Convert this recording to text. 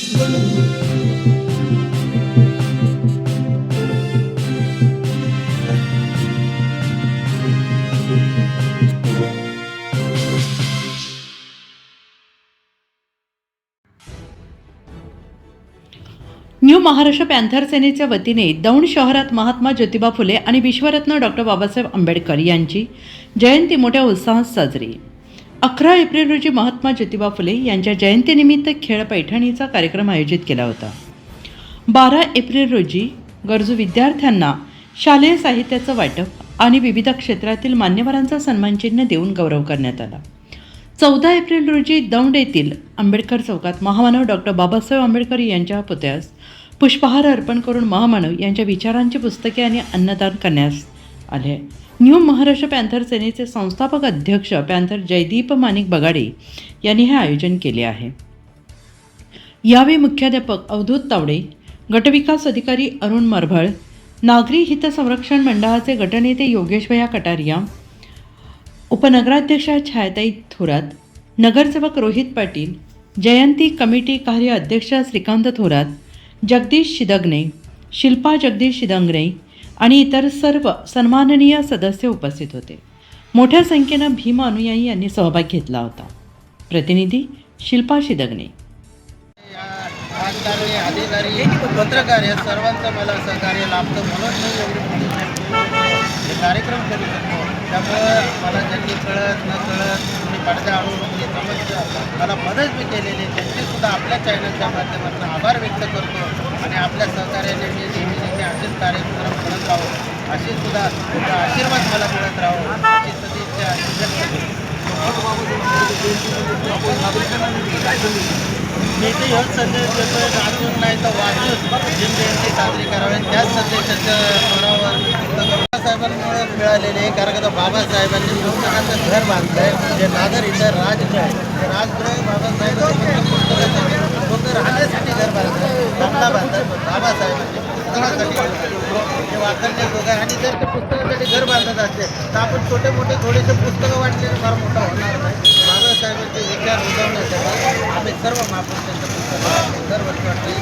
New Maharashtra panther सेनेच्या वतीने दौंड शहरात महात्मा ज्योतिबा फुले आणि विश्वरत्न डॉक्टर बाबासाहेब आंबेडकर यांची जयंती मोठ्या उत्साहात साजरी. 11 एप्रिल रोजी महात्मा ज्योतिबा फुले यांच्या जयंतीनिमित्त खेळ पैठणीचा कार्यक्रम आयोजित केला होता. 12 एप्रिल रोजी गरजू विद्यार्थ्यांना शालेय साहित्याचं वाटप आणि विविध क्षेत्रातील मान्यवरांचा सन्मानचिन्ह देऊन गौरव करण्यात आला. 14 एप्रिल रोजी दौंड येथील आंबेडकर चौकात महामानव डॉक्टर बाबासाहेब आंबेडकर यांच्या पुतळ्यास पुष्पहार अर्पण करून महामानव यांच्या विचारांची पुस्तके आणि अन्नदान करण्यात आले. न्यू महाराष्ट्र पॅन्थर सेनेचे संस्थापक अध्यक्ष पॅन्थर जयदीप माणिक बगाडे यांनी हे आयोजन केले आहे. यावेळी मुख्याध्यापक अवधूत तावडे, गटविकास अधिकारी अरुण मरभळ, नागरी हित संरक्षण मंडळाचे गटनेते योगेश भैया कटारिया, उपनगराध्यक्षा छायाताई थोरात, नगरसेवक रोहित पाटील, जयंती कमिटी कार्य अध्यक्ष श्रीकांत थोरात, जगदीश शिदगणे, शिल्पा जगदीश शिदंगणे आणि इतर सर्व सन्माननीय सदस्य उपस्थित होते. मोठ्या संख्येनं भीम अनुयायी यांनी सहभाग घेतला होता. प्रतिनिधी शिल्पा शिदगणे. राजकारणी, अधिकारी, पत्रकार या सर्वांचं मला सहकार्य लाभतं म्हणून मी एवढे कार्यक्रम करू शकतो. त्यामुळं मला ज्यांनी कळत न कळत मी पडद्या आणून समस्या मला मदत मी केलेली त्यांचीसुद्धा आपल्या चॅनलच्या माध्यमातून आभार व्यक्त करतो आणि आपल्या सहकार्याने मी नेहमी असेच कार्यक्रम करत राहू, अशीसुद्धा आशीर्वाद मला मिळत राहू अशी सदिच्छा व्यक्त मी ते ह्योच संदेश देतो, वाचून नाही तर वाचून भीम जयंती साजरी करावी. त्याच संदेशाच्या जोरावर बाबासाहेबांमुळे मिळालेले आहे. कारण का बाबासाहेबांनी पुस्तकाचं घर बांधलं आहे, जे नागर इथं राजगृह आहे. ते राजगृह बाबासाहेबांनी पुस्तकासाठी लोक राहण्यासाठी घर बांधलं, बंगला बांधलं. बाबासाहेबांनी पुस्तकासाठी हे वाचण्याजोगं आहे. आणि जर ते पुस्तकासाठी घर बांधत असते तर आपण छोटे मोठे थोडेसे पुस्तकं वाटलेले फार मोठं होणार नाही. बाबासाहेबांचे विचार रुजवण्यासाठी आम्ही सर्व महापुरुषांचं पुस्तकं दरवर्षी वाटते.